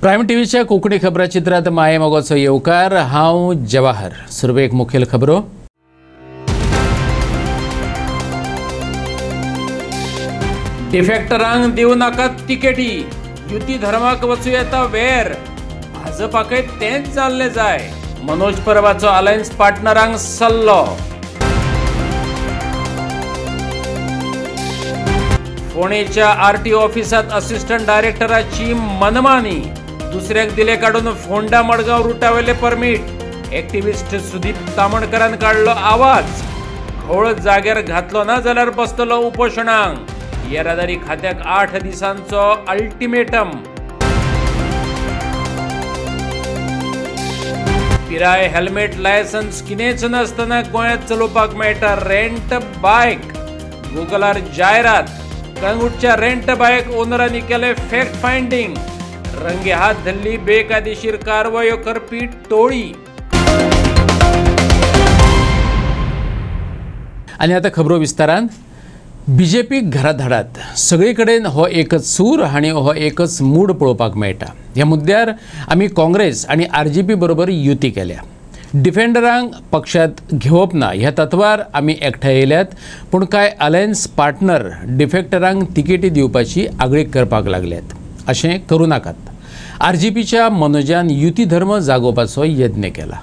Prime टीव्हीच्या कोकणी खबराचित्रात माये मोगाचो येवकार हांव जवाहर. सुरवेक मुखेल खबरो. डिफेक्टरांक दिव नाकात तिकेटी. युती धर्माक वचूं येता वेर. भाजपाकय तेंच जाल्ले जाय. मनोज परबाचो अलायन्स पार्टनरांक सल्लो. फोंडेच्या आरटीओ ऑफिसात असिस्टंट डायरेक्टराची मनमानी. दुसऱ्याक दिले काढून फोंडा मडगांव रुटावेले परमीट. एक्टिव्हिस्ट सुदीप तामणकरान काढलो आवाज. घोळ जाग्यार घातलो ना जाल्यार बसतलो उपोशणांक. येरादारी खात्याक 8 दिसांचो अल्टिमेटम. पिराय हेल्मेट लायसन्स कितेंच नासतना गोंयांत चलोवपाक मेळटा रेंट बायक. गुगलार जायरात. कळंगूटच्या रेंट बायक ओनरांनी केले फॅक्ट फायंडिंग. रंगे हात धरली बेकायदेशीर कारवायो करपी टोळी. आनी आतां खबरो विस्तारान. बीजेपी घरा धाडात. सगळे कडेन हो एकच सूर आनी हो एकच मूड पळोवपाक मेळटा. ह्या मुद्द्यार आमी काँग्रेस आनी आरजेपी बरोबर युती केल्या. डिफेंडरांक पक्षात घेवप ना ह्या तत्वार आमी एकठांय येयल्यात. पूण कांय अलायन्स पार्टनर डिफेक्टरांक तिकेटी दिवपाची आगळीक करपाक लागल्यात. अशें करूं नाकात. आरजेपीच्या मनोजान युती धर्म जागोवपाचो यत्न केला.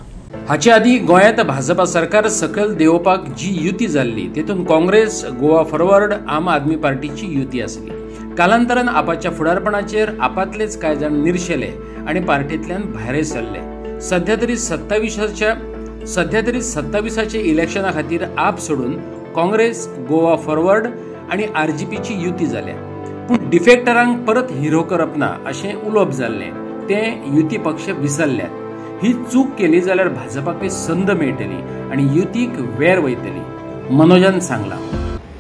हाचे आदीं गोंयांत भाजपा सरकार सकयल देंवोवपाक जी युती जाल्ली तेतून काँग्रेस, गोवा फॉरवर्ड, आम आदमी पार्टीची युती आसली. कालांतरान आपाच्या फुडारपणाचेर आपातलेच कांय जाण निर्शेले आनी पार्टींतल्यान भायर सरले. सध्या तरी 27चे इलेक्शना खातीर आप सोडून काँग्रेस, गोवा फॉरवर्ड आनी आरजेपीची युती जाल्या. पूण डिफेक्टरांक परत हिरो करप ना अशें उलोवप जाल्लें. तें युती पक्ष विसरल्यात. ही चूक केली जाल्यार भाजपाक संद मेळटली आनी युतीक वेर वयतली. मनोजान सांगला.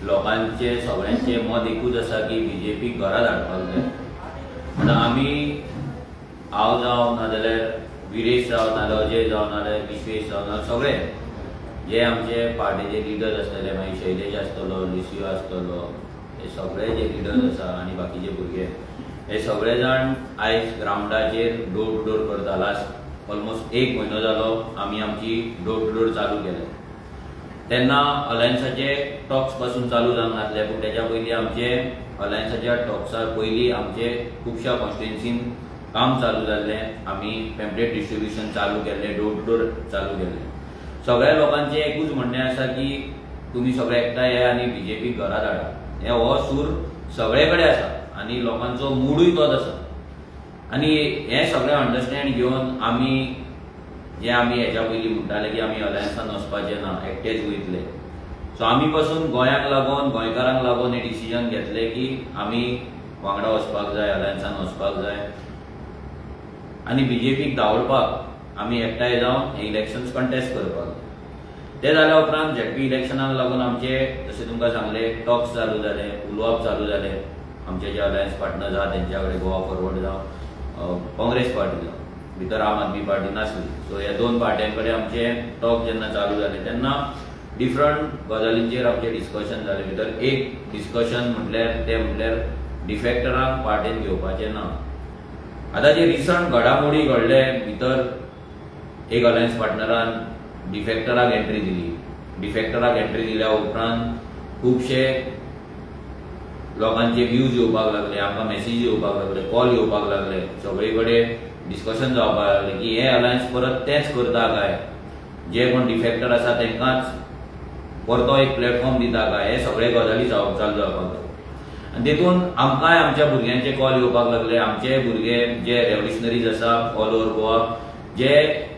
लोकांचे सगळ्यांचे मत एकूच आसा की बीजेपी घरा धाडपाक जाय. म्हणून आमी हांव जावं नाजाल्यार विरेश जावं नाजाल्यार अजय जावं नाजाल्यार विश्वेश जावं नाजाल्यार सगळे जे आमचे पार्टीचे लिडर आसतले, मागीर शैलेश आसतलो, लिसिओ आसतलो, हे सगळे जे लिडर्स आसा आनी बाकीचे भुरगे हे सगळे जाण आयज ग्रावंडाचेर डोर टू डोर करता. लास्ट ऑलमोस्ट 1 म्हयनो जालो आमी आमची डोर टू डोर चालू केले. तेन्ना अलायन्साचे टॉक्स पासून चालू जावंक नासले. पूण तेच्या पयलीं आमचे अलायन्साच्या टॉक्सा पयलीं आमचे खुबश्या कॉन्स्टिट्युएन्सीन काम चालू जाल्लें. आमी पॅम्पलेट डिस्ट्रिब्युशन चालू केल्लें, डोर टू डोर चालू केल्लें. सगळ्या लोकांचें एकूच म्हणणें आसा की तुमी सगळे एकठांय येया आनी बीजेपी घरा धाडा. हो सूर सगळे कडेन आसा आनी लोकांचो मूडूय तोच आसा. आनी हें सगळें अंडरस्टँड घेवन आमी हेच्या पयलीं म्हणटाले की आमी अलायन्सान वचपाचें ना, एकटेच वयतले. सो आमी पासून गोंयाक लागून, गोंयकारांक लागून हें डिसिजन घेतलें की आमी वांगडा वचपाक जाय, अलायन्सान वचपाक जाय आनी बीजेपीक दावडपाक आमी एकठांय जावन हे इलेक्शन्स कंटेस्ट करपाक जाय. ते जाल्या उपरांत झेडपी इलेक्शनाक लागून आमचे जशें तुमकां सांगलें टॉक्स चालू जाले, उलोवप चालू जालें. आमचे जे अलायन्स पार्टनर्स आहा तेंच्या कडेन गोवा फॉरवर्ड जावं काँग्रेस पार्टी जावं, भितर आम आदमी पार्टी नासली. सो ह्या 2 पार्ट्यां कडेन आमचे टॉक जेन्ना चालू जाले तेन्ना डिफरंट गजालींचेर आमचें डिस्कशन जालें. भितर एक डिस्कशन म्हटल्यार डिफेक्टरांक पार्टेन घेवपाचें ना. आतां जे रिसंट घडामोडी घडले भितर एक अलायन्स पार्टनरान डिफेक्टराक एंट्री दिली. डिफेक्टराक एंट्री दिल्या उपरांत खुबशे लोकांचे व्ह्यूज येवपाक लागले, आमकां मेसेज येवपाक लागले, कॉल येवपाक लागले. सगळे कडेन डिस्कशन जावपाक लागलें की हे अलायन्स परत तेंच करता काय, जे कोण डिफेक्टर आसा तेंकांच परतो एक प्लॅटफॉर्म दिता काय, हे सगळे गजाली चालू जावपाक लागले. आनी तेतून आमकांय आमच्या भुरग्यांचे कॉल येवपाक लागले. आमचे भुरगे जे रेव्होल्युशनरीज आसा ऑल ओव्हर गोवा, जे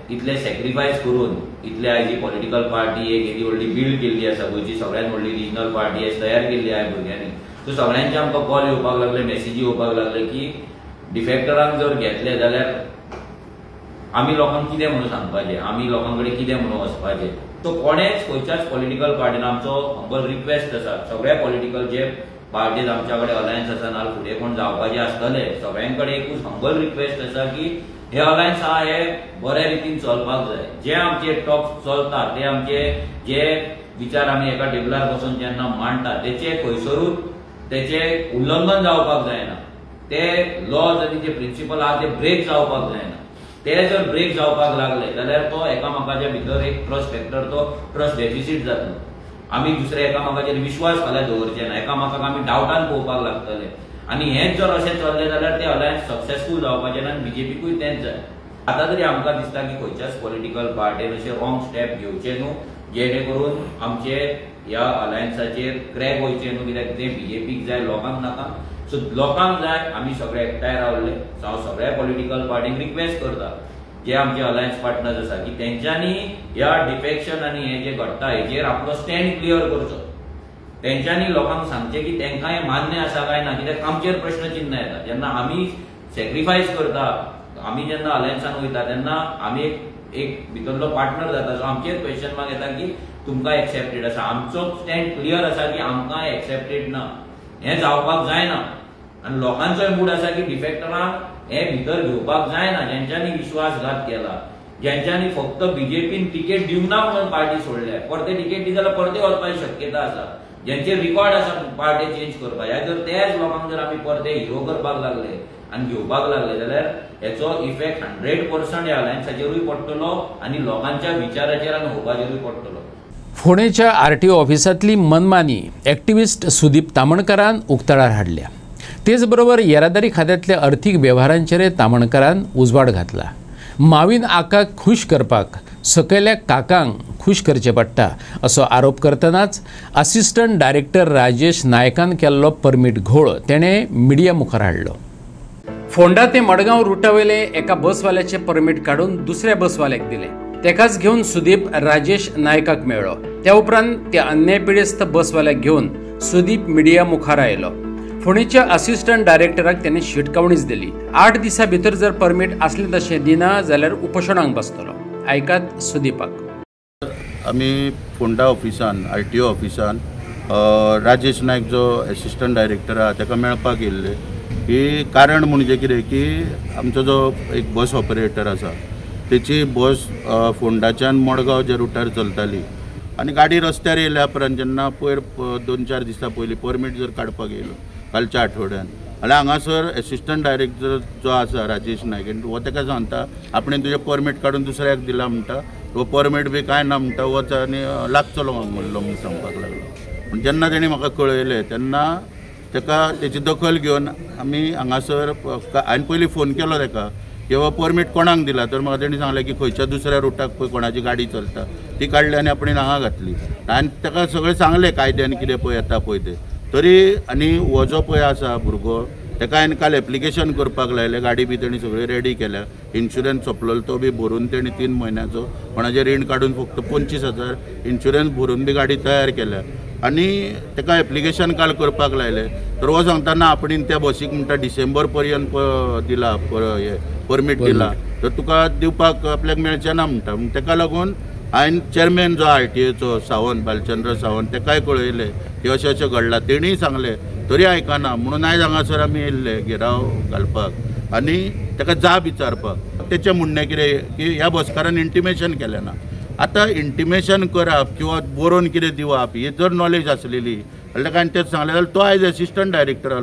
इतले सॅक्रिफायस करून इतले आयज ही पॉलिटिकल पार्टी एक येदी व्हडली बिल्ड केल्ली आसा, गोंयची सगळ्यांत व्हडली रिजनल पार्टी आयज तयार केल्ली आहे भुरग्यांनी. सो सगळ्यांचे आमकां कॉल येवपाक लागले, मेसेजी येवपाक लागले की डिफेक्टरांक जर घेतले जाल्यार आमी लोकांक कितें म्हणून सांगपाचें, आमी लोकां कडेन कितें म्हणून वचपाचें. सो कोणेच खंयच्याच पॉलिटिकल पार्टीन आमचो हंबल रिक्वेस्ट आसा, सगळ्या पॉलिटिकल जे पार्टीज आमच्या कडेन अलायन्स आसा नाल्यार फुडें कोण जावपाचे आसतले सगळ्यां कडेन एकूच हंबल रिक्वेस्ट आसा की हे अलायन्स आहा हे बऱ्या रितीन चलपाक जाय. जे आमचे टॉक्स चलता ते आमचे जे विचार आमी एका टेबलार बसून जेन्ना मांडटा तेचे खंयसरूच तेचे उल्लंघन जावपाक जायना. ते लॉज आनी जे प्रिंसिपल आहा ते ब्रेक जावपाक जायना. ते जर ब्रेक जावपाक लागले जाल्यार तो एकामेकाच्या भितर एक ट्रस्ट फॅक्टर, तो ट्रस्ट डेफिसीट जातलो. आमी दुसरे एकामेकाचेर विश्वास फाल्यां दवरचे ना, एकामेकाक आमी डावटान पळोवपाक लागतले. आनी हेच जर अशें चल्लें जाल्यार ते अलायन्स सक्सेसफूल जावपाचें ना, आनी बीजेपीकूय तेंच जाय. आतां तरी आमकां दिसता की खंयच्याच पॉलिटिकल पार्टीन अशे रॉंग स्टेप घेवचे न्हू, जेणे करून आमचे ह्या अलायन्साचेर क्रॅक वयचे न्हू, कित्याक ते बीजेपीक जाय, लोकांक नाका. सो लोकांक जाय आमी सगळे एकठांय रावले. हांव सगळ्या पॉलिटिकल पार्टींक रिक्वेस्ट करता, जे आमचे अलायन्स पार्टनर्स आसा, की तेंच्यांनी ह्या डिफेक्शन आनी हे जे घडटा हेजेर आपलो स्टँड क्लियर करचो. तेंच्यांनी लोकांक सांगचें की तेंकां हें मान्य आसा काय ना, कित्याक आमचेर प्रश्न चिन्ह येता. जेन्ना आमी सॅक्रिफायस करता, आमी जेन्ना अलायन्सान वयता तेन्ना आमी एक भितरलो पार्टनर जाता. सो आमचेर क्वेश्चन मार्क येता की तुमकां एक्सेप्टेड आसा. आमचो स्टँड क्लियर आसा की आमकां एक्सेप्टेड ना, हें जावपाक जायना. आनी लोकांचोय मूड आसा की डिफेक्टरांक हे भितर घेवपाक जायना, जेंच्यांनी विश्वासघात केला, जेंच्यांनी फक्त बीजेपीन तिकेट दिवंक ना म्हणून पार्टी सोडल्या. परते तिकेट दी जाल्यार परते वचपाची शक्यता आसा. जेंचे रिकॉर्ड आसा पार्टी चेंज करपाक, जर तेच लोकांक जर आमी परते हिरो करपाक लागले आनी घेवपाक लागले जाल्यार हेचो इफेक्ट 100% ह्या अलायन्साचेरूय पडटलो आनी लोकांच्या विचाराचेर आनी होपाचेरूय पडटलो. फोंडेच्या आरटीओ ऑफिसांतली मनमानी एक्टिव्हिस्ट सुदीप तामणकरान उक्ताडार हाडल्या. तेच बरोबर येरादारी खात्यांतल्या अर्थीक वेव्हारांचेर तामणकरान उजवाड घातला. मावीन आकाक खूश करपाक सकयल्या काकांक खूश करचें पडटा असो आरोप करतनाच असिस्टंट डायरेक्टर राजेश नायकान केल्लो परमीट घोळ तेणें मिडिया मुखार हाडलो. फोंडा ते मडगांव रुटावयले एका बसवाल्याचे परमीट काडून दुसऱ्या बसवाल्याक दिले. तेकाच घेवन सुदीप राजेश नायकाक मेळ्ळो. त्या उपरांत त्या अन्यायपिडेस्त बसवाल्याक घेवन सुदीप मिडिया मुखार आयलो. फोंडेच्या असिस्टंट डायरेक्टराक ताणें शिटकावणीच दिली. 8 दिसां भितर जर परमीट असलें तशें दिना जाल्यार उपोशणाक बसतलो. आयकात सुदीपाक. आमी फोंडा ऑफिसान आरटीओ ऑफिसान राजेश नायक जो असिस्टंट डायरेक्टर आहा ताका मेळपाक येयल्ले. ही कारण म्हणजे कितें की आमचो जो एक बस ऑपरेटर आसा तेची बस फोंडाच्यान मडगांव जे रुटार चलताली आनी गाडी रस्त्यार येयल्या उपरांत जेन्ना पयर 2-4 दिसां पयलीं परमीट जर काडपाक येयलो कालच्या आठवड्यान, जाल्यार हांगासर असिस्टंट डायरेक्टर जो आसा राजेश नायक हो ताका सांगता आपणें तुजें परमीट काडून दुसऱ्याक दिला म्हणटा, तो परमीट बी कांय ना म्हणटा, वच आनी लागचलो म्हणलो म्हणून सांगपाक लागलो. पूण जेन्ना तेणी म्हाका कळयलें तेन्ना ताका तेची दखल घेवन आमी हांगासर हांवें पयलीं फोन केलो ताका की बाबा परमीट कोणाक दिला, तर म्हाका तेणी सांगलें की खंयच्या दुसऱ्या रुटाक पळय कोणाची गाडी चलता ती काडली आनी आपणें हांगा घातली. हांवें ताका सगळें सांगलें कायद्यान कितें पळय येता पळय तें. तरी आनी हो जो पळय आसा भुरगो ताका हांवें काल एप्लिकेशन करपाक लायलें. गाडी बी तेणी सगळी रेडी केल्या, इन्शुरन्स सोंपलो तो बी भरून तेणी 3 म्हयन्याचो कोणाचें रीण काडून फक्त 25,000 इन्शुरन्स भरून बी गाडी तयार केल्या. आनी ताका एप्लिकेशन काल करपाक लायलें. तर हो सांगता आपणें त्या बसीक म्हणटा डिसेंबर पर्यंत दिला हे परमीट दिला, तर तुका दिवपाक आपल्याक मेळचें ना म्हणटा. ताका लागून हांवें चेअरमॅन जो आरटीओचो सावंत बालचंद्र सावंत ताकाय कळयलें की अशें अशें घडलां. तेणीय सांगलें तरी आयकना म्हणून आयज हांगासर आमी येयल्ले घेराव घालपाक आनी ताका जाप विचारपाक. तेचें म्हणणें कितें की ह्या बसकारान इंटिमेशन केलें ना. आतां इंटिमेशन करप किंवा बरोवन कितें दिवप ही जर नॉलेज आसलेली जाल्यार ताका हांवें तें सांगलें जाल्यार तो आयज असिस्टंट डायरेक्टर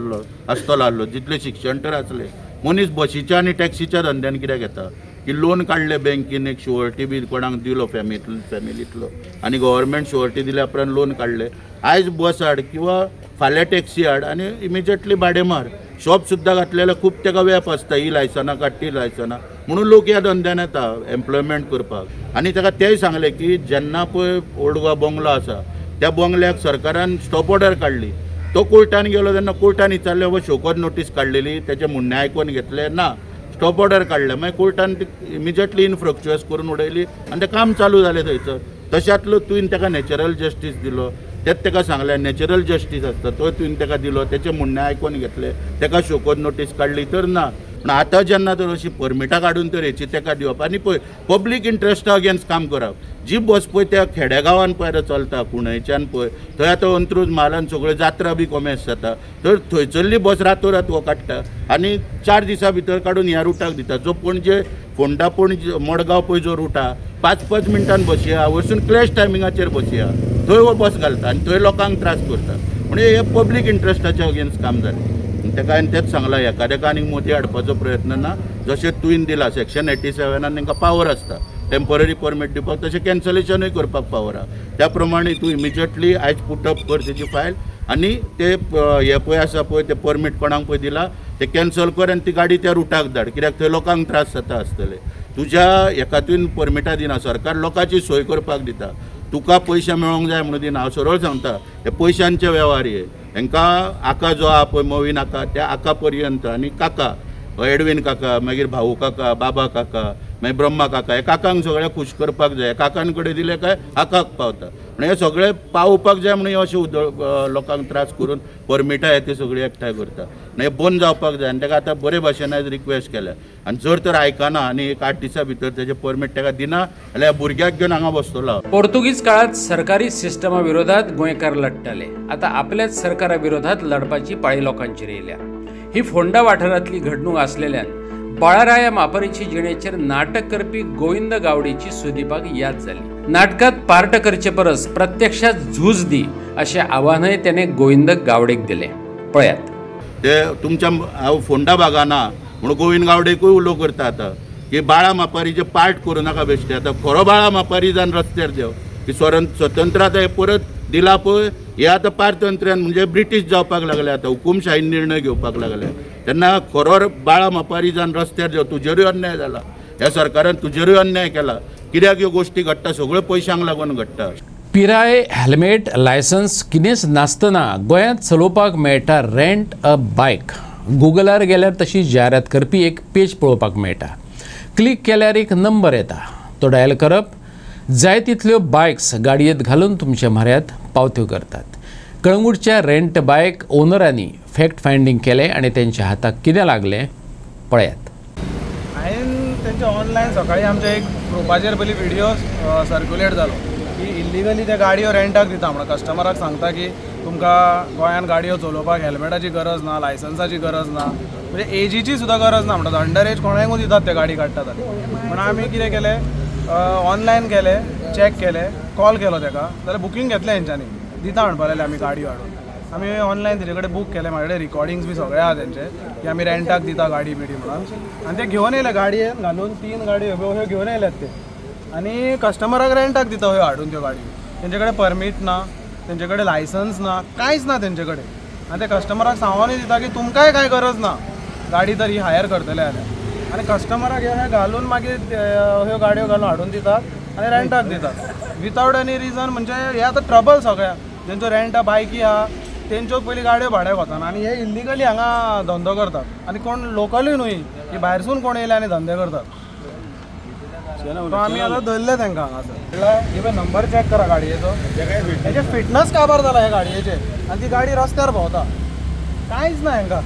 आसतलो जितलें शिक्षण तर आसलें. मनीस बसीच्या आनी टॅक्सीच्या धंद्यान कित्याक येता की लोन काडले बँकेन एक शुअरिटी बी कोणाक दिलो फॅमिलींतलो आनी गव्हर्मेंट शुअरिटी दिल्या उपरांत लोन काडले. आयज बस हाड किंवा फाल्यां टॅक्सी हाड आनी इमिजिएटली भाडें मार. शॉप सुद्दां घातलेल्यार खूब ताका वेप आसता, ही लायसनां काड ती लायसनां म्हणून लोक ह्या धंद्यान येता एम्प्लॉयमेंट करपाक. आनी ताका तेंय सांगलें की जेन्ना पळय ओल्ड गोवा बंगलो आसा त्या बंगल्याक सरकारान स्टॉप ऑर्डर काडली. तो कोर्टान गेलो तेन्ना कोर्टान विचारलें बाबा शोकत नोटीस काडलेली, तेचें म्हणणें आयकून घेतलें ना, स्टॉप ऑर्डर काडलें. मागीर कोर्टान इमिजिएटली इनफ्रक्च्युअस करून उडयली आनी तें काम चालू जालें थंयसर. तशांतलो तुवें ताका नॅचरल जस्टीस दिलो, तेच ताका सांगलें नॅचरल जस्टीस आसता तो तुवें ताका दिलो, तेचें म्हणणें आयकून घेतलें, ताका शोकत नोटीस काडली तर ना. पूण आतां जेन्ना तर अशी परमिटां काडून तर हेची ताका दिवप आनी पळय पब्लीक इंट्रस्टा अगेन्स्ट काम करप. जी बस पळय त्या खेडेगांवान पळय चलता कुणयच्यान पळय थंय आतां अंत्रूज म्हालान सगळ्यो जात्रा बी कोमेस जाता, तर थंयसरली बस रातोरात हो काडटा आनी 4 दिसां भितर काडून ह्या रुटाक दिता. जो पणजे फोंडा पणजे मडगांव पळय जो रूट आहा 5-5 मिनटान बसी आहा, वरसून क्लॅश टायमिंगाचेर बसी आहा, थंय हो बस घालता आनी थंय लोकांक त्रास करता. म्हणजे हे पब्लीक इंट्रस्टाच्या अगेन्स्ट काम जालें. ताका हांवें तेंच सांगलां एकादेका आनीक मोदी हाडपाचो प्रयत्न ना. जशें तुवें दिला सेक्शन 87 तांकां पावर आसता टेम्पररी परमीट दिवपाक, तशें कॅन्सलेशनूय करपाक पावर आहा. त्या प्रमाणे तूं इमिजिएटली आयज पुटअप कर तेजी फायल आनी ते हे पळय आसा पळय ते परमीट कोणाक पळय दिला ते कॅन्सल कर आनी ती गाडी त्या रुटाक धाड, कित्याक थंय लोकांक त्रास जाता आसतले. तुज्या हेका तुवें परमिटा दिना, सरकार लोकांची सोय करपाक दिता, तुका पयशे मेळोंक जाय म्हणून दिना. हांव सरळ सांगता हे पयशांचे वेव्हार हे. हांकां आका जो आहा पळय मोवीन आका त्या आका पर्यंत आनी काका एडवीन काका, मागीर भाऊ काका, बाबा काका, मागीर ब्रह्मा काका, हे काकांक सगळे खूश करपाक जाय. काकां कडेन दिले काय आकाक पावता. म्हणून हे सगळे पावोवपाक जाय म्हणून अशें लोकांक त्रास करून परमिटा हे ते सगळी एकठांय करता. हे बंद जावपाक जाय आनी ताका आतां बरे भाशेन आयज रिक्वेस्ट केल्या. आनी जर तर आयकना आनी एक 8 दिसां भितर तेजे परमीट ताका दिना जाल्यार भुरग्याक घेवन हांगा बसतलो. पोर्तुगीज काळात सरकारी सिस्टमा विरोधात गोंयकार लढटाले. आता आपल्याच सरकारा विरोधात लढपाची पाळी लोकांचेर येयल्या. ही फोंडा वाठारांतली घडणूक आसलेल्यान बाळाराया मापारीची जिणेचेर नाटक करपी गोविंद गावडेची सुदीपाक याद जाली. नाटकात पार्ट करचे परस प्रत्यक्षात झूज दी अशें आव्हानय त्याने गोविंद गावडेक दिले. पळयात. ते तुमच्या हांव फोंडा भागाना म्हणून गोविंद गावडेकूय उलो करता आतां की बाळा मापारीचे पार्ट करूं नाका बेश्टे. आतां खरो बाळा मापारी जावन रस्त्यार देव की स्वतंत्रता हे परत दिला पळय हे आतां पारतंत्र्यान म्हणजे ब्रिटीश जावपाक लागले. आतां हुकुमशाहीन निर्णय घेवपाक लागले. तेन्ना खरो बाळा मापारी जावन रस्त्यार देव. तुजेरूय अन्याय जाला, ह्या सरकारान तुजेरूय अन्याय केला. कित्याक ह्यो गोश्टी घडटा सगळ्यो पयशांक लागून घडटा. पिराय, हेल्मेट, लायसन्स कितेंच नासतना गोंयांत चलोवपाक मेळटा रेंट अ बायक. गुगलार गेल्यार तशी जायरात करपी एक पेज पळोवपाक मेळटा. क्लिक केल्यार एक नंबर येता, तो डायल करप. जाय तितल्यो बायक्स गाडयेंत घालून तुमच्या म्हऱ्यांत पावत्यो करतात. कळंगूटच्या रेंट बायक ओनरांनी फॅक्ट फायंडींग केलें आनी तेंच्या हाताक कितें लागलें पळयात. हांवें तेंचे ऑनलायन सकाळी आमच्या एक ग्रुपाचेर पयलीं व्हिडिओ सर्क्युलेट जालो की इल्लिगली ते गाडयो रेंटाक दिता म्हणून कस्टमराक सांगता की तुमकां गोंयांत गाडयो चलोवपाक हेल्मेटाची गरज ना, लायसन्साची गरज ना, म्हणजे एजीची सुद्दां गरज ना म्हणटात. अंडर एज कोणाकूय दितात ते गाडी काडटात. म्हणून आमी कितें केलें ऑनलायन केलें, चॅक केलें, कॉल केलो ताका जाल्यार बुकींग घेतलें हेंच्यांनी. दिता म्हणपाक लागले आमी गाडयो हाडून. आमी ऑनलायन तेजे कडेन बूक केलें. म्हाजे कडेन रिकॉर्डिंग्स बी सगळे आहा तेंचे की आमी रेंटाक दिता गाडी बिडी म्हणून. आनी ते घेवन येयले गाडयेन घालून 3 गाडयो ह्यो घेवन येयल्यात ते आनी कस्टमराक रेंटाक दिता ह्यो हाडून त्यो गाडयो. तेंचे कडेन परमीट ना, तेंचे कडेन लायसन्स ना, कांयच ना तेंचे कडेन. आनी ते कस्टमराक सांगोनूय दिता की तुमकांय कांय गरज ना गाडी तर ही हायर करतले जाल्यार. आनी कस्टमराक हे घालून मागीर ह्यो गाडयो घालून हाडून दितात आनी रेंटाक दितात विथआउट एनी रिजन. म्हणजे हे आतां ट्रबल सगळ्या जेंचो रेंटा बायकी आहा तेंच्यो पयलीं गाडयो भाड्याक वतात आनी हे इल्लिगली हांगा धंदो करतात. आनी कोण लोकलूय न्हय की भायरसून कोण येयले आनी धंदे करतात. सो आमी आतां धरले तांकां हांगासर. इवन नंबर चॅक करा गाडयेचो, हेजे फिटनस काबार जाला ह्या गाडयेचे आनी ती गाडी रस्त्यार भोंवता. कांयच ना हांकां.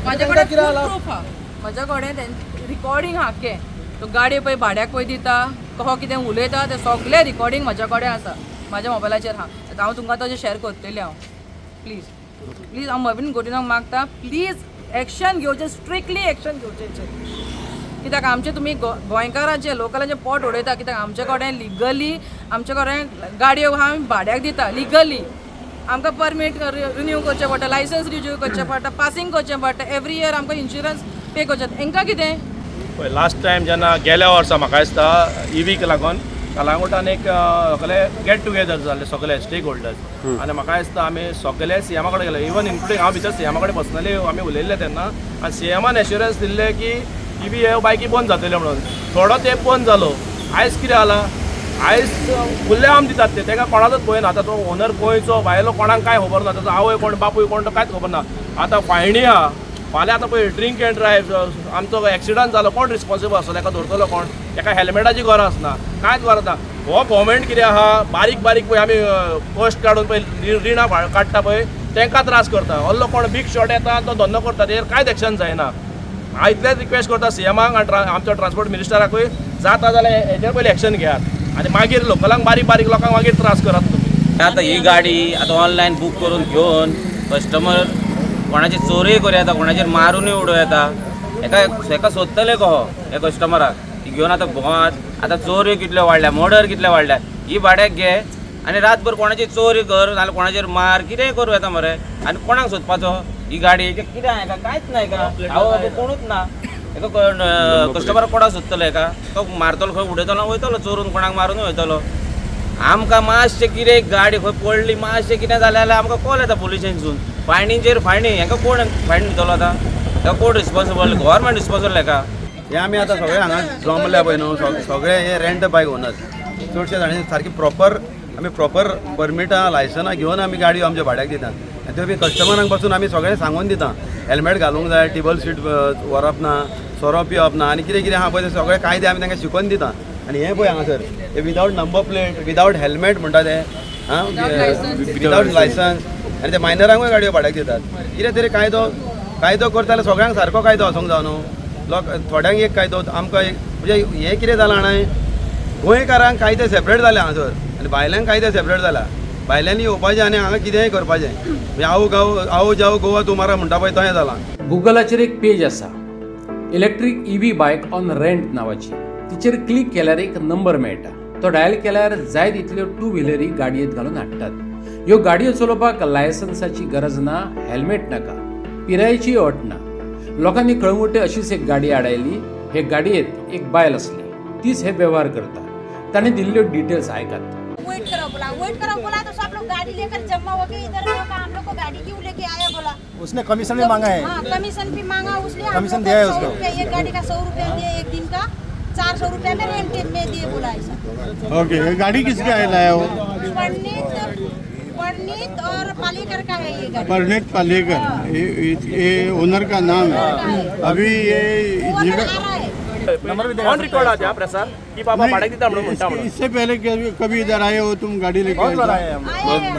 म्हाजे कडेन प्रूफ आहा, म्हज्या कडेन रिकॉर्डिंग आहा के तो गाडी पळय भाड्याक पळय दिता, कहो कितें उलयता तें सगळें रिकॉर्डिंग म्हज्या कडेन आसा, म्हाज्या मोबायलाचेर आहा. हांव तुमकां तशें शॅर करतलें. हांव प्लीज हांव मवीन गोटिनाक मागता, प्लीज एक्शन घेवचें, स्ट्रिक्टली एक्शन घेवचें. कित्याक आमचे तुमी गोंयकारांचे लोकलांचे पोट उडयता. कित्याक आमचे कडेन लिगली आमचे कडेन गाडयो आमी भाड्याक दिता लिगली. आमकां परमीट रिन्यू करचें पडटा, लायसन्स रिन्यू करचें पडटा, पासींग करचें पडटा, एवरी इयर आमकां इन्शुरन्स पे करचें. हांकां कितें पळय लास्ट टायम जेन्ना गेल्या वर्सा म्हाका दिसता ईवीक लागून कलांगुटान एक सगळे गेट टुगेदर जाल्ले सगळे स्टेक होल्डर्स. आनी म्हाका दिसता आमी सगळे सीएमा कडेन गेले, इवन इन्क्लुडींग हांव भितर सीएमा कडेन पर्सनली आमी उलयल्ले तेन्ना. आनी सीएमान एश्युरन्स दिल्ले की ईवी हे बायकी बंद जातल्यो म्हणून. थोडो तेंप बंद जालो. आयज कितें जालां, आयज फुल्ले आम दितात ते, ताका कोणाचोच पळयना. आतां तो ओनर गोंयचो भायलो कोणाक कांय खबर ना, ताचो आवय कोण बापूय कोण तो कांयच खबर ना. आतां फायणी आहा, फाल्यां आतां पळय ड्रिंक एंड ड्रायव्ह आमचो एक्सिडंट जालो कोण रिस्पॉन्सिबल आसलो, ताका धरतलो कोण, ताका हेल्मेटाची गरज ना, कांयच गरज ना. हो गव्हर्मेंट कितें आहा बारीक बारीक पळय आमी पोस्ट काडून पळय रिणां काडटा पळय तांकां त्रास करता. व्हडलो कोण बीग शॉट येता तो धंदो करता ताचेर कांयच एक्शन जायना. हांव इतलेंच रिक्वेस्ट करता सीएमाक आनी आमच्या ट्रान्सपोर्ट मिनिस्टराकूय जाता जाल्यार हेचेर पयलीं एक्शन घेयात आनी मागीर लोकलांक बारीक बारीक लोकांक मागीर त्रास करात तुमी. आतां ही गाडी आतां ऑनलायन बूक करून घेवन कस्टमर कोणाची चोरी करूं येता, कोणाचेर मारूनय उडोवं येता. हेका सोदतले कहो हे कस्टमराक ती घेवन आतां भोंवात. आतां चोरी कितल्यो वाडल्या, मर्डर कितले वाडल्या. ही भाड्याक घे आनी रातभर कोणाची चोरी कर नाल्यार कोणाचेर मार कितेंय करूं येता मरे. आनी कोणाक सोदपाचो. ही गाडी हेका कितें हेका कांयच ना हेका हांव कोणूच ना हेका कस्टमर कोणा सोदतलो हेका तो मारतलो खंय उडयतलो वयतलो चोरून कोणाक मारून वयतलो आमकां मातशें कितें गाडी खंय पडली मातशें कितें जालें जाल्यार आमकां कॉल येता पुलिसांसून फायनीचेर फायनी हेका कोण फायन दितलो आतां हेका कोण रिस्पॉन्सिबल गव्हर्मेंट रिस्पॉन्सिबल हेका हे आमी आतां सगळे हांगा जमल्या पळय न्हू सगळे हे रेंट बायक ओनर्स चडशे जाणी सारकी प्रॉपर आमी प्रॉपर परमिटां लायसनां घेवन आमी गाडयो आमच्या भाड्याक दितात आनी थंय बी कस्टमरांक पासून आमी सगळें सांगून दिता हेल्मेट घालूंक जाय टेबल सीट व्हरप ना सोरो पिवप ना आनी कितें कितें आहा पळय ते सगळे कायदे आमी तांकां शिकोवन दिता आनी हे पळय हांगासर हे without number plate without helmet म्हणटा ते विदावट लायसन्स आनी ते मायनरांकूय गाडयो भाड्याक दितात कितें तरी कायदो करता जाल्यार सगळ्यांक सारको कायदो आसूंक जाय न्हू लोक थोड्यांक एक कायदो आमकां एक म्हणजे हें कितें जालां जाणाय गोंयकारांक कायदे सेपरेट जाले हांगासर आनी भायल्यांक कायदे सेपरेट जाला भायल्यांनी येवपाचें आनी हांगा कितेंय करपाचें म्हणजे आओ जाओ गोवा तुमारा म्हणटा पळय तशें जालां गुगलाचेर एक पेज आसा इलेक्ट्रीक EV बायक ऑन रेंट नांवाची तिचेर क्लिक केल्यार एक नंबर मेळटा तो डायल केल्यार जाय तितल्यो 2 व्हिलरी गाडयेंत घालून हाडटात ह्यो गाडयो चलोवपाक लायसन्साची गरज ना हेल्मेट नाका पिरायेची अट ना लोकांनी कळंगुटे अशीच एक गाडी आडायली हे गाडयेंत एक बायल आसली तीच हे व्यवहार करता ताणे दिल्ल्यो डिटेल्स आयकात वेट करो बोला तो सब लोग गाड़ी लेकर जमा हो गए इधर हम लोग को गाड़ी क्यों लेके आया बोला उसने कमीशन भी मांगा है हाँ कमीशन भी मांगा उसने कमीशन दिया है उसको एक गाड़ी का 100 रुपया दिए एक दिन का 400 रुपया में रेंट में दिए बोला ऐसा ओके गाड़ी किसके लाया हो परनीत और पालेकर का है ये गाड़ी परनीत पालेकर ये ओनर का नाम है अभी ये ऑन रिकॉर्ड आजा प्रसार की बाबा भाड्याक दिता म्हणून म्हणटा म्हणून इससे पहले कभी इधर आए हो तुम गाड़ी लेकर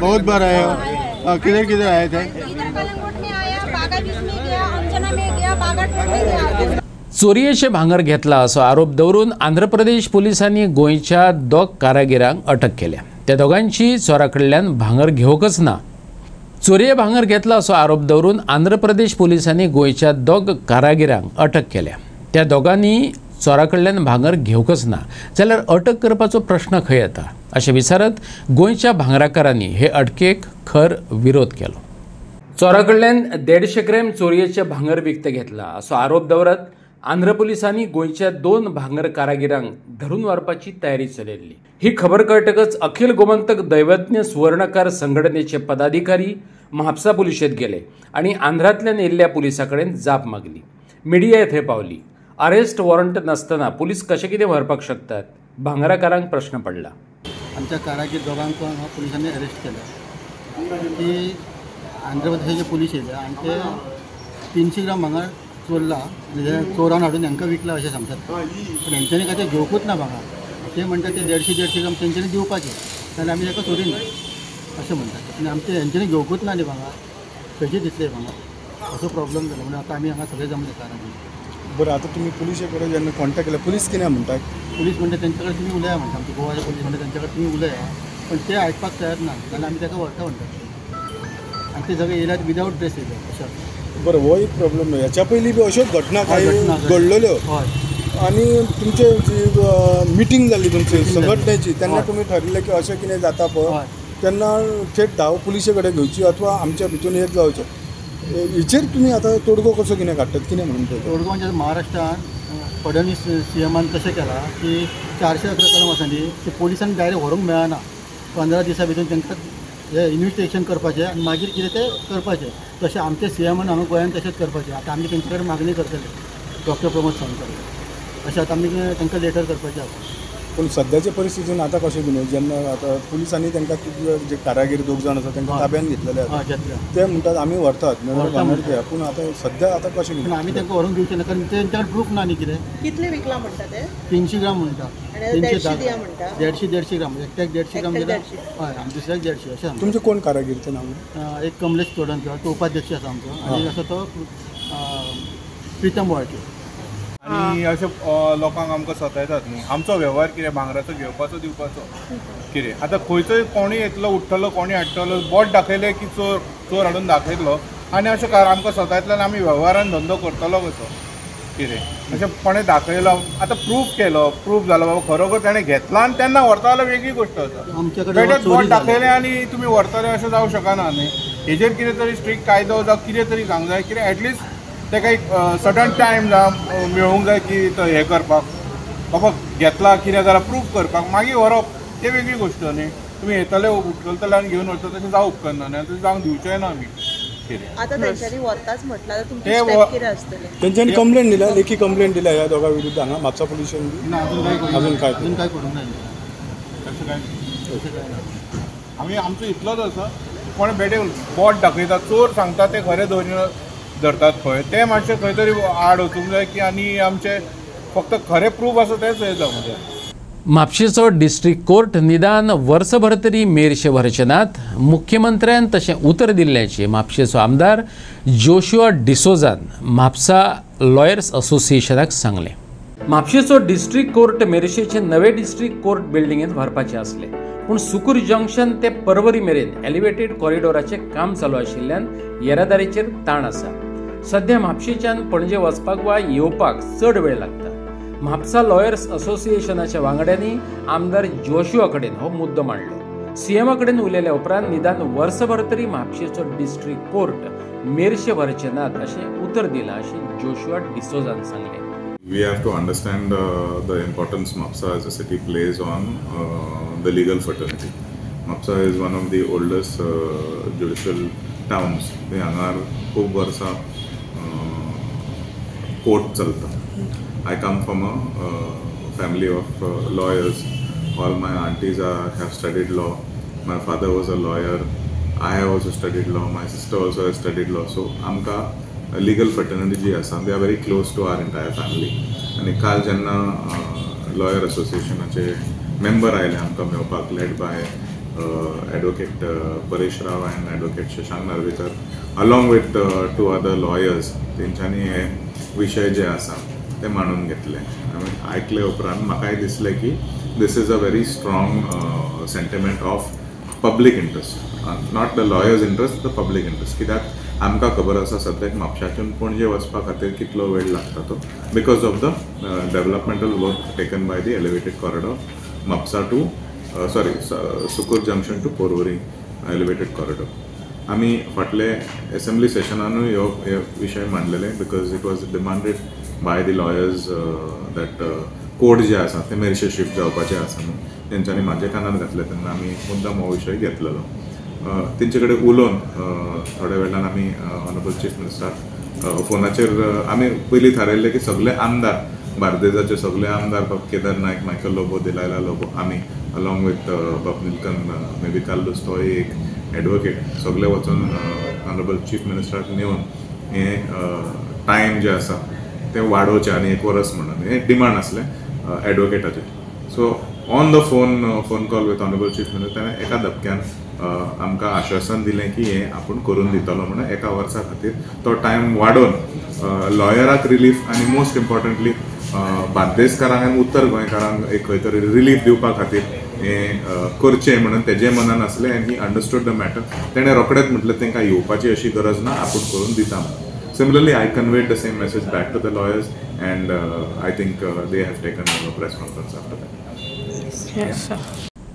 बहुत बार आए हो किधर आए थे इधर कलंगोट में आया बागा बीच में गया अंजना में गया बागाट में गया चोरयेचे भांगर घेतला असो आरोप दवरून आंध्र प्रदेश पोलिसांनी गोंयच्या 2 कारागिरांक अटक केल्या त्या दोगांची चोरा कडल्यान भांगर घेवकच ना चोरये भांगर घेतला असो आरोप दवरून आंध्र प्रदेश पोलिसांनी गोंयच्या 2 कारागिरांक अटक केल्या त्या दोगांनी चोरा कडल्यान भांगर घेवकच ना जाल्यार अटक करपाचो प्रश्न खंय येता अशें विचारत गोंयच्या भांगराकारांनी हे अटकेक खर विरोध केलो चोरा कडल्यान 150 ग्रॅम चोरयेचे भांगर विकते घेतला असो आरोप दवरत आंध्र पोलिसांनी गोंयच्या 2 भांगर कारागिरांक धरून व्हरपाची तयारी चलयल्ली ही खबर कळटकच अखिल गोमंतक दैवज्ञ सुवर्णकार संघटनेचे पदाधिकारी म्हापसा पुलिशेंत गेले आणि आंध्रांतल्यान येयल्ल्या पुलिसां कडेन जाप मागली मिडिया थंय पावली अरेस्ट वॉरंट नसताना पुलीस कशे कितें व्हरपाक शकतात भांगराकारांक प्रश्न पडला आमच्या कारागीर दोगांक पुलिसांनी अरेस्ट केला की आंध्र प्रदेशाचे पुलीस येयले आनी ते 300 ग्राम भांगर चोरला चोरान हाडून हांकां विकला अशें सांगतात पूण हेंच्यांनी काय ते घेवकूच ना भांगर ते म्हणटात ते 150 ग्राम तेंच्यांनी दिवपाचें नाजाल्यार आमी ताका चोरीना अशें म्हणटात आनी आमचे हेंच्यांनी घेवकूच ना न्ही भांगर खंयचे दिसले भांगर असो प्रॉब्लेम जालो म्हणून आतां आमी हांगा सगळे जमले कारागीर बरं आता तुम्ही पोलिसा कडेन जेन्ना कॉन्टॅक्ट केला पुलीस कितें म्हणटात पुलीस म्हणटा तेंचे कडेन तुमी उलया म्हणटा आमचे गोवाचे पुलीस म्हणटा तेंचे कडेन तुमी उलया पण ते आयकपाक तयार ना जाल्यार आमी ताका व्हरता म्हणटात आनी ते सगळे येयल्यात विदावट ड्रेस येयले अशें बरं हो एक प्रॉब्लेम ह्याच्या पयलीं बी अश्योच घटना काय घडलेल्यो हय आनी तुमचे जी मिटींग जाल्ली तुमची संघटनेची तेन्ना तुमी ठरलें की अशें कितें जाता पळय तेन्ना थेट धांव पुलिशे कडेन घेवची अथवा आमच्या भितून एक जावचें हेचेर तुमी आतां तोडगो कसो कितें काडटात कितें म्हणून ते तोडगो म्हणजे महाराष्ट्रान फडणवीस CMान तशें केला की 411 कलम आसा न्ही ते पोलिसांनी डायरेक्ट व्हरूंक मेळना 15 दिसां भितर तांकां हे इन्व्हेस्टिगेशन करपाचें आनी मागीर कितें तें करपाचें तशें आमच्या CMान हांगा गोंयांत तशेंच करपाचें आतां आमी तेंचे कडेन मागणी करतले डॉक्टर प्रमोद सावंत अशें आतां आमी तांकां लेटर करपाचें आसा पूण सद्याच्या परिस्थितीन आतां कशें कितें जेन्ना आतां पुलिसांनी तांकां जे कारागीर 2 जाण आसा तांकां ताब्यान घेतलेले आसा ते म्हणटात आमी व्हरतात भांगर ते पूण आतां सद्या आतां कशें कितें आमी तांकां व्हरून दिवचें ना कारण तेंच्या कडेन प्रूफ ना न्ही कितें कितले विकला म्हणटा ते 300 ग्राम म्हणटा 150 ग्राम एकट्याक 150 ग्राम दिल्यार हय आनी दुसऱ्याक 150 अशें तुमचे कोण कारागीरचें नांव एक कमलेश चोडणकर तो उपाध्यक्ष आसा आमचो आनी आसा तो प्रितम वाळके आनी अशें लोकांक आमकां सतायतात न्ही आमचो वेव्हार कितें भांगराचो घेवपाचो दिवपाचो कितें आतां खंयचोय कोणी येतलो उठ्ठलो कोणी हाडटलो बोट दाखयलें की चोर हाडून दाखयतलो आनी अशें आमकां सतायतल्यान आमी वेव्हारान धंदो करतलो कसो कितें अशें कोणें दाखयलो आतां प्रूफ केलो प्रूफ जालो बाबा खरोखर ताणें घेतला आनी तेन्ना व्हरता जाल्यार वेगळी गोश्ट आसा बेठेच बोट दाखयलें आनी तुमी व्हरतले अशें जावं शकना न्ही हेजेर कितें तरी स्ट्रिक्ट कायदो जावं कितें तरी सांगूंक जाय कितें एटलिस्ट ताका एक सडन टायम मेळूंक जाय की तो हें करपाक बाबा घेतला कितें जाल्यार प्रूफ करपाक मागीर व्हरप तें वेगळी गोश्ट न्ही तुमी येतले उठलतले आनी घेवन वरतले तशें जावं उपकारना न्ही तशें जावंक दिवचें ना आमी आता त्यांच्यानी वरताच म्हटलं तर तुमचे स्टेप किती असतले त्यांच्यानी कंप्लेंट दिला लेखी कंप्लेंट दिला ह्या दोघा विरुद्ध हांगा म्हापसा पुलिशेन अजून काय करूंक ना तशें काय आमी आमचो इतलोच आसा कोण बेटे बोट दाखयता चोर सांगता ते खरें धरतात खंय ते मातशें खंय तरी आड वचूंक जाय की आनी आमचे फक्त खरें प्रूफ आसा तेच हे जावंक जाय म्हापशेचो डिस्ट्रिक्ट कोर्ट निदान वर्सभर तरी मेरशे भरचेनात मुख्यमंत्र्यान तशें उतर दिल्ल्याचें म्हापशेचो आमदार जोशुआ डिसोजान म्हापसा लॉयर्स असोसिएशनाक सांगलें म्हापशेचो डिस्ट्रिक्ट कोर्ट मेरशेचे नवे डिस्ट्रिक्ट कोर्ट बिल्डिंगेंत व्हरपाचें आसलें पूण सुकूर जंक्शन ते पर्वरी मेरेन एलिवेटेड कॉरिडोराचें काम चालू आशिल्ल्यान येरादारीचेर ताण आसा सध्या म्हापशेच्यान पणजे वचपाक वा येवपाक चड वेळ लागता म्हापसा लॉयर्स असोसिएशनाच्या वांगड्यांनी आमदार जोशुआ कडेन हो मुद्दो मांडलो सीएमा कडेन उलयल्या उपरांत निदान वर्सभर तरी म्हापशेचो डिस्ट्रिक्ट कोर्ट मेरशे भरचे नात अशें उतर दिलां अशें जोशुआ डिसोजान सांगलें We have to understand the importance Mapsa as a city plays on the legal fraternity. Mapsa is one of the oldest judicial towns. हांगार खूब वर्सां court चलता. I come from a family of lawyers. All my aunties have studied law. My father was a lawyer. I have also studied law. My sister also has studied law. So amka legal fraternity ji asa, they are very close to our entire family. And काल जेन्ना lawyer association चे member आयले आमकां मेळपाक led by advocate Paresh Rao and advocate Shashank Narvikar along with two other lawyers तेंच्यांनी हे विशय जे आसा ते मांडून घेतले आयकले उपरांत म्हाकाय दिसलें की this is a very strong sentiment of public interest not the lawyers interest the public interest कित्याक आमकां खबर आसा सद्याक म्हापशाच्यान पणजे वचपा खातीर कितलो वेळ लागता तो because of the developmental work taken by the elevated corridor Mapusa to Sukur junction to Porvorim elevated corridor आमी फाटले असेंब्ली सेशनानूय हे विशय मांडलेले because it was demanded by the lawyers that court जे आसा ते मेरशे शिफ्ट जावपाचे आसा न्हू तेंच्यांनी म्हाजे कानान घातले तेन्ना आमी मुद्दाम हो विशय घेतलेलो तेंचे कडेन उलोवन थोड्या वेळान आमी ऑनरेबल चीफ मिनिस्टर फोनाचेर आमी पयलीं थारायल्लें की सगळे आमदार बार्देजाचे सगळे आमदार बाब केदार नायक मायकल लोबो दिलायला लोबो आमी अलॉंग विथ बाब निलकंद मे बी काल्लूस तो एक एडवोकेट सगळे वचून ऑनरेबल चीफ मिनिस्टराक नेऊन हे टायम जे आसा ते वाडोवचे आनी एक वर्स म्हणून हे डिमांड आसलें एडवोकेटाचे so on the phone call with honourable chief minister ताणें एका धपक्यान आमकां आश्वासन दिलें की हे आपूण करून दितलो म्हणून एका वर्सा खातीर तो टायम वाडोवन लॉयराक रिलीफ आनी मोस्ट इम्पॉर्टंटली बार्देसकारांक आनी उत्तर गोंयकारांक एक खंय तरी रिलीफ दिवपा खातीर हे करचें म्हणून तेजे मनान आसलें आनी ही अंडरस्टूड द मॅटर तेणें रोखडेंच म्हटलें तांकां येवपाची अशी गरज ना आपूण करून दिता म्हणून Similarly, I conveyed the same message back to the lawyers, and I think they have taken a press conference after that. Yes, sir.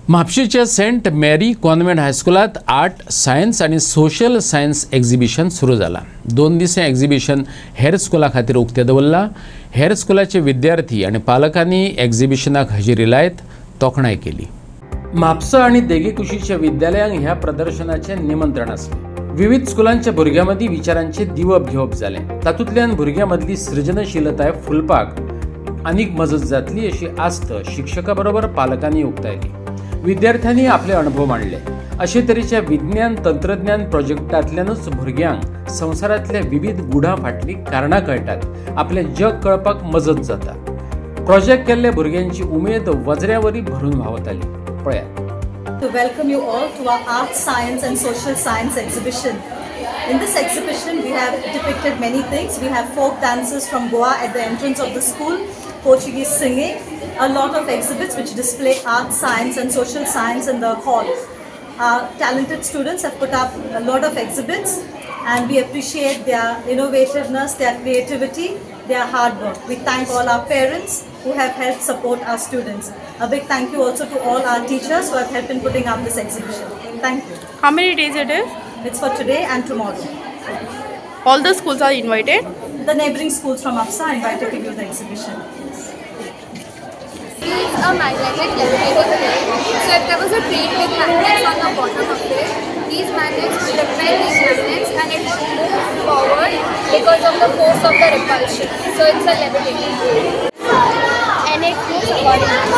म्हापशेच्या सेंट मेरी कॉन्व्हेंट हायस्कुलात आर्ट सायन्स आणि सोशल सायन्स एक्झिबिशन सुरू जाला 2 दिस exhibition हेर स्कुला खातीर उक्तें दवरला हेर स्कुलाचे विद्यार्थी आणि पालकांनी एक्झिबिशनाक हजेरी लायत तोखणाय केली म्हापसा आणि देगेकुशीच्या विद्यालयांक ह्या प्रदर्शनाचे निमंत्रण आसले विविध स्कुलांच्या भुरग्यांमदीं विचारांचे दिवप घेवप जालें तातूंतल्यान भुरग्यां सृजनशीलताय फुलपाक आनीक मजत जातली अशी आस्त शिक्षका बरोबर पालकांनी उक्तायली विद्यार्थ्यांनी आपले अनुभव मांडले अशे तरेच्या विज्ञान तंत्रज्ञान प्रोजेक्टांतल्यानूच भुरग्यांक संवसारांतल्या विविध गुणां फाटली कारणां कळटात आपले जग कळपाक मजत जाता प्रोजेक्ट केल्ल्या भुरग्यांची उमेद वजऱ्यावरी भरून व्हांवताली पळयात To welcome you all to our Art, Science and Social Science exhibition. In this exhibition we have depicted many things. We have folk dances from Goa at the entrance of the school, Portuguese singing, a lot of exhibits which display art, science and social science in the hall. Our talented students have put up a lot of exhibits and we appreciate their innovativeness, their creativity their hard work. We thank all our parents who have helped support our students. A big thank you also to all our teachers who have helped in putting up this exhibition. Thank you. How many days it is? It's for today and tomorrow. All the schools are invited? The neighboring schools from APSA are invited to view the exhibition. This is a magnetic levitating plane. So if there was a plane with magnets on the bottom of it, these magnets would repel these magnets and it would move forward because of the force of the repulsion. So it's a levitating plane. And it moves according to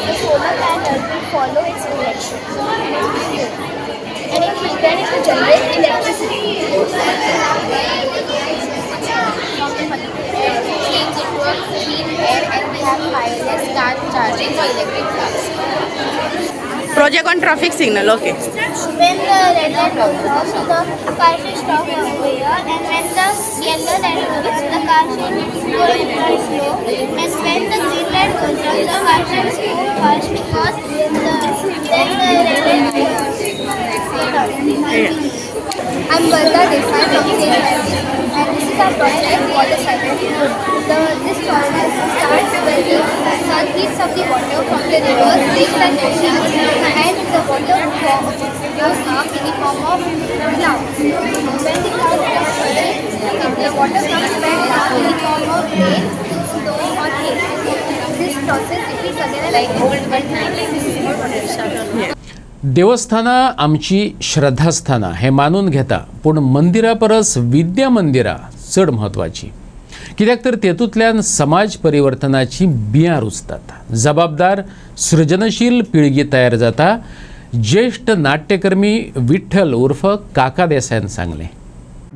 the solar panel will follow its direction and it will then generate electricity. Change into a clean air and we have wireless car charging for electric cars. Project on traffic signal, okay. When the red light goes off, the car should stop over here, and when the yellow light goes, the car should go in slow, and when the green light goes off, the car should go fast because then the red light goes off. I'm Varda Desai from St. Mary's, and this is our project Water Cycle. This process starts when the sun heats up the water from the rivers, lakes and oceans, and the water goes up in the form of clouds. When the clouds get flooded, the water comes back down in the form of rain, snow or hail. This process repeats again like old but this is more potential. देवस्थाना आमची श्रद्धास्थाना हे मानून घेता, पूण मंदिरा परस विद्या मंदिरा चड महत्वाची, कित्याक तर तेतूंतल्यान समाज परिवर्तनाची बियां रुजतात, जबाबदार सृजनशील पिळगी तयार जाता. ज्येष्ठ नाट्यकर्मी विठ्ठल उर्फ काका देसायान सांगले.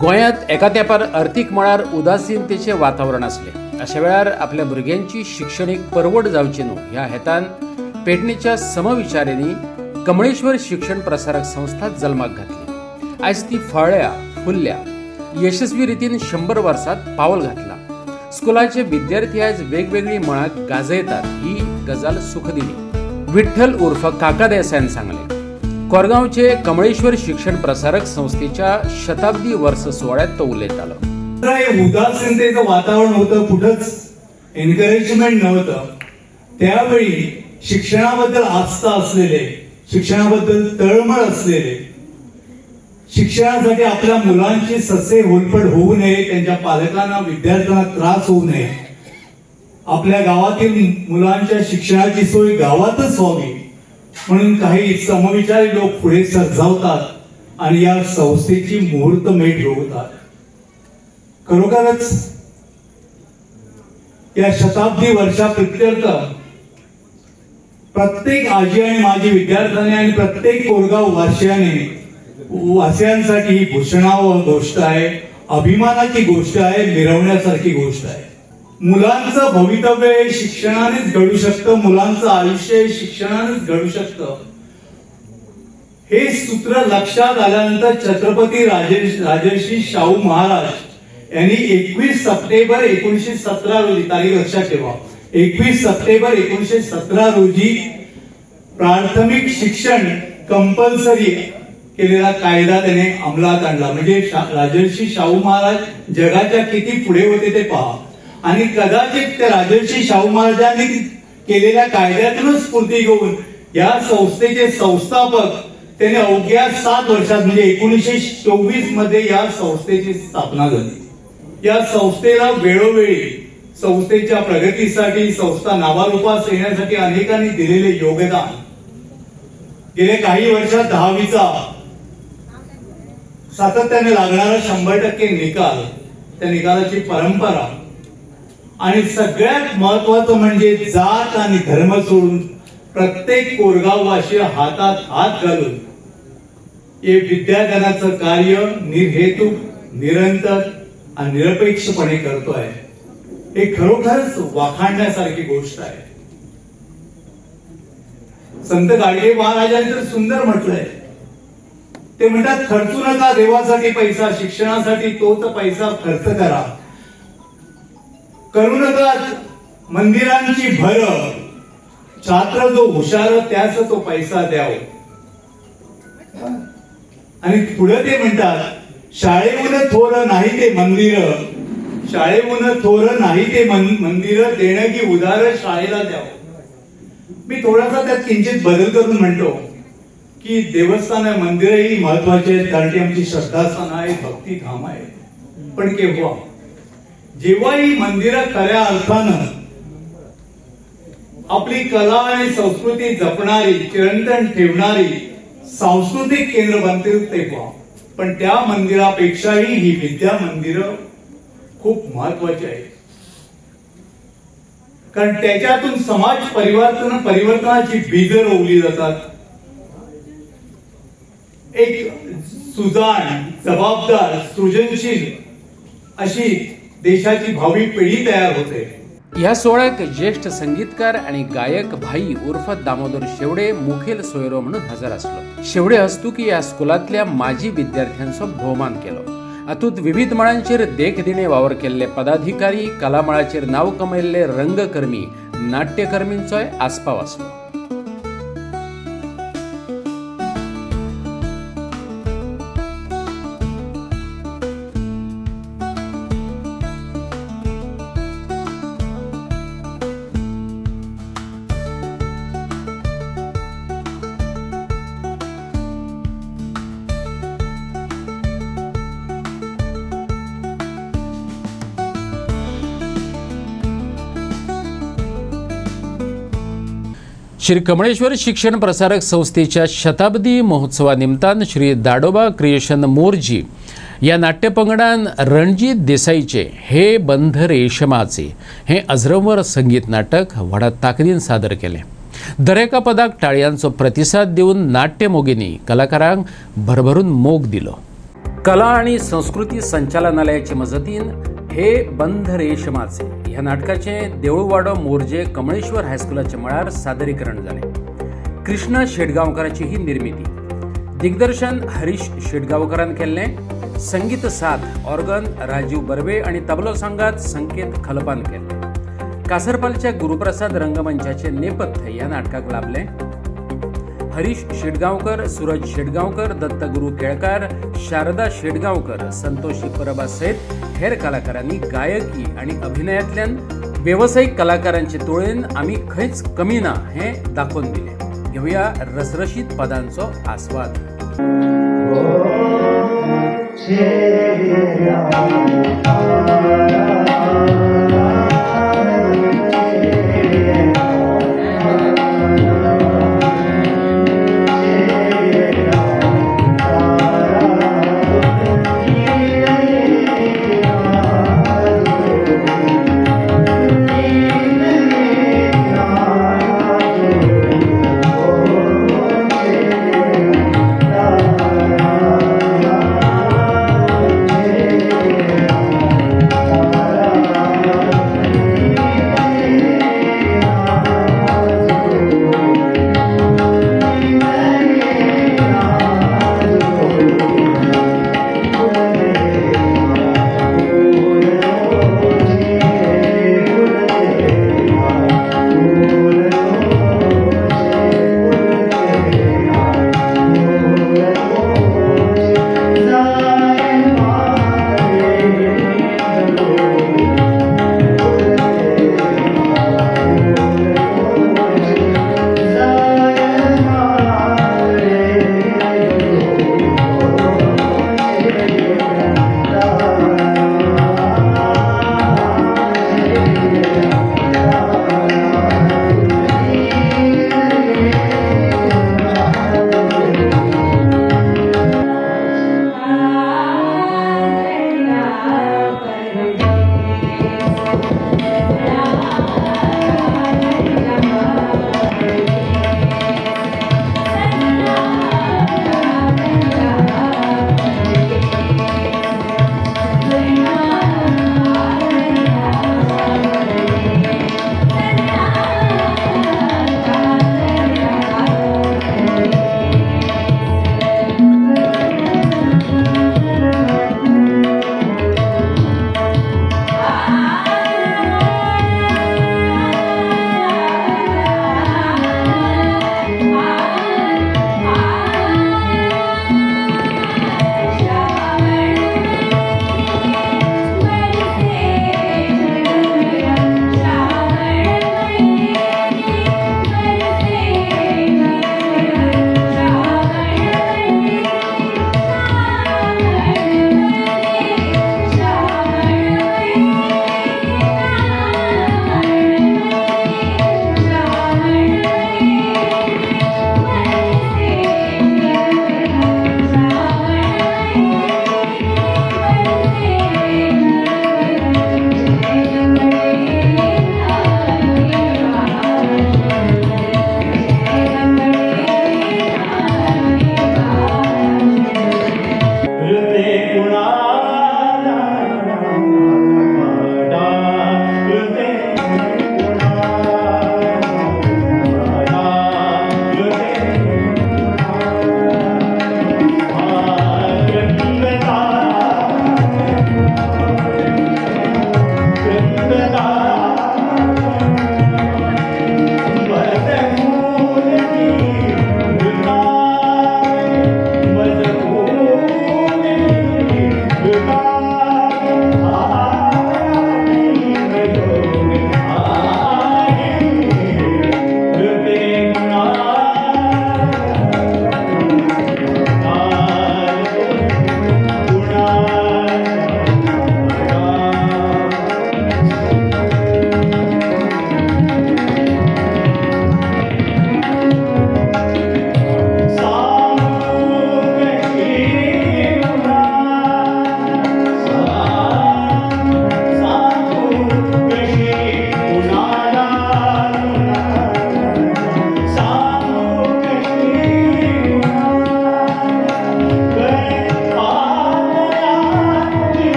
गोंयांत एका तेंपार अर्थीक मळार उदासीनतेचे वातावरण आसले. अशा वेळार आपल्या भुरग्यांची शिक्षणीक परवड जावची न्हू ह्या हेतान पेडणेच्या समविचारांनी कमळेश्वर शिक्षण प्रसारक संस्था जल्माक घातली. आयज ती फाळ्या फुल्ल्या यशस्वी रितीन 100 वर्सांत पावल घातला. स्कुलाचे विद्यार्थी आयज वेगवेगळी मळाक गाजयतात ही गजाल सुख दिली. विठ्ठल उर्फ काका देसायान सांगले. कोरगांवचे कमळेश्वर शिक्षण प्रसारक संस्थेच्या शताब्दी वर्ष सोहळ्यात तो उलयतालो. उदासीनतेचं वातावरण होतं, कुठंच एनकरेजमेंट नव्हतं. त्यावेळी शिक्षणाबद्दल आस्था असलेले, शिक्षणाबद्दल तळमळ असलेले, शिक्षणासाठी आपल्या मुलांची ससे होलपड होऊ नये, त्यांच्या पालकांना विद्यार्थ्यांना त्रास होऊ नये, आपल्या गावातील मुलांच्या शिक्षणाची सोय गावातच व्हावी म्हणून काही समविचारी लोक पुढे सरसावतात आणि या संस्थेची मुहूर्तमेढ रोवतात. खरोखरच या शताब्दी वर्षाप्रित्यर्थ प्रत्येक आजी आणि माजी विद्यार्थ्यांनी आणि प्रत्येक कोरगाव वासियांसाठी ही भूषणावह गोष्ट आहे, अभिमानाची गोष्ट आहे, मिरवण्यासारखी गोष्ट आहे. मुलांचं भवितव्य हे शिक्षणानेच घडू शकतं, मुलांचं आयुष्य हे शिक्षणानेच घडू शकतं. हे सूत्र लक्षात आल्यानंतर छत्रपती राजर्षी शाहू महाराज यांनी 21 सप्टेंबर 1917 रोजी, तारीख लक्षात ठेवा, 21 सप्टेंबर 1917 रोजी प्राथमिक शिक्षण कंपल्सरी केलेला कायदा त्याने अंमलात आणला. म्हणजे राजर्षी शाहू महाराज जगाच्या किती पुढे होते ते पहा. आणि कदाचित त्या राजर्षी शाहू महाराजांनी केलेल्या कायद्यातूनच स्फूर्ती घेऊन या संस्थेचे संस्थापक त्याने अवघ्या 7 वर्षात म्हणजे 1924 मध्ये या संस्थेची स्थापना झाली. या संस्थेला वेळोवेळी संस्थेच्या प्रगतीसाठी, संस्था नावारूपास येण्यासाठी अनेकांनी दिलेले योगदान, गेल्या काही वर्षात 10वीचा सातत्याने लागणारा 100% निकाल, त्या निकालाची परंपरा आणि सगळ्यात महत्वाचं म्हणजे जात आणि धर्म सोडून प्रत्येक कोरगाववासी हातात हात घालून हे विद्यादानाचं कार्य निर्हेतुक, निरंतर आणि निरपेक्षपणे करतोय. हे खरोखरच वाखाणण्यासारखी गोष्ट आहे. संत गाडगे महाराजांनी तर सुंदर म्हटलंय, ते म्हणतात खर्चू नका देवासाठी पैसा, शिक्षणासाठी तोच पैसा खर्च करा. करू नका मंदिरांची भर, छात्र जो हुशार त्याच तो पैसा द्याव. आणि पुढे ते म्हणतात शाळेहून थोर नाही ते मंदिर, शाळेहून थोर नाही ते मंदिर देणं की उदार शाळेला द्यावं. मी थोडासा त्यात किंचित बदल करून म्हणतो की देवस्थान आहे, मंदिरही महत्वाचे आहेत कारण ती आमची श्रद्धास्थान आहे, भक्ती धाम आहे. पण केव्हा जेव्हा ही मंदिरं खऱ्या अर्थानं आपली कला आणि संस्कृती जपणारी, चिरंतन ठेवणारी सांस्कृतिक केंद्र बनतील तेव्हा. पण त्या मंदिरापेक्षाही ही विद्या मंदिरं खूप महत्वाची आहे कारण त्याच्यातून समाज परिवर्तनाची बीजं रोवली जातात. एक सुजाण, जबाबदार, सृजनशील अशी देशाची भावी पिढी तयार होते. या सोहळ्याक ज्येष्ठ संगीतकार आणि गायक भाई उर्फ दामोदर शेवडे मुखेल सोयरो म्हणून हजर असलो. शेवडे हस्तुकी या स्कुलातल्या माजी विद्यार्थ्यांचो भोवमान केलो. हातूंत विविध मळांचेर देख दिणे वावर केल्ले पदाधिकारी, कलामळाचेर नांव कमयल्ले रंगकर्मी, नाट्यकर्मींचोय आस्पाव आसलो. श्री कमळेश्वर शिक्षण प्रसारक संस्थेच्या शताब्दी महोत्सवा निमतान श्री दाडोबा क्रिएशन मोर्जी या नाट्यपंगडान रणजीत देसाईचे हे बंध रेशमाचे हे अजरंवर संगीत नाटक व्हडा ताकदीन सादर केले. दरेका पदाक टाळयांचो प्रतिसाद दिवन नाट्य मोगिनी कलाकारांक भरभरून मोग दिलो. कला आणि संस्कृती संचालनालयाचे मजतीन हे बंध रेशमाचे ह्या नाटकाचे देऊळवाडो मोर्जे कमळेश्वर हायस्कुलाच्या मळार सादरीकरण झाले. कृष्णा शेटगांवकराची ही निर्मिती. दिग्दर्शन हरीश शेटगांवकरान केल्ले. संगीत साथ ऑर्गन राजीव बर्वे आणि तबलो संघात संकेत खलपान केले. कासरपालच्या गुरुप्रसाद रंगमंचाचे नेपथ्य या नाटकाक लाभले. हरीश शेटगांवकर, सूरज शेटगांवकर, दत्तगुरू केळकार, शारदा शेटगांवकर, संतोषी परबा सहित हेर कलाकारांनी गायकी आणि अभिनयातल्यान व्यावसायिक कलाकारांचे तुळेन आम्ही खंयच कमी ना हे दाखवून दिले. घेऊया रसरशीत पदांचो आस्वाद.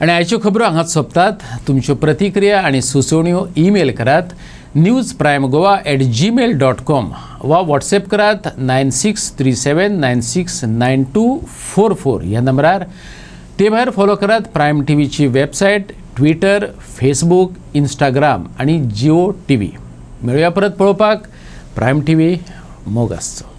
आनी आयच्यो खबरो हांगाच सोंपतात. तुमच्यो प्रतिक्रिया आनी सुचोवण्यो ईमेल करात newsprimegoa@gmail.com वा व्हॉट्सॲप करात 9637969244 ह्या नंबरार. ते भायर फॉलो करात प्रायम टीव्हीची वेबसायट, ट्विटर, फेसबूक, इंस्टाग्राम आनी जिओ टीव्ही. मेळुया परत पळोवपाक. प्रायम टीव्ही मोग आसचो.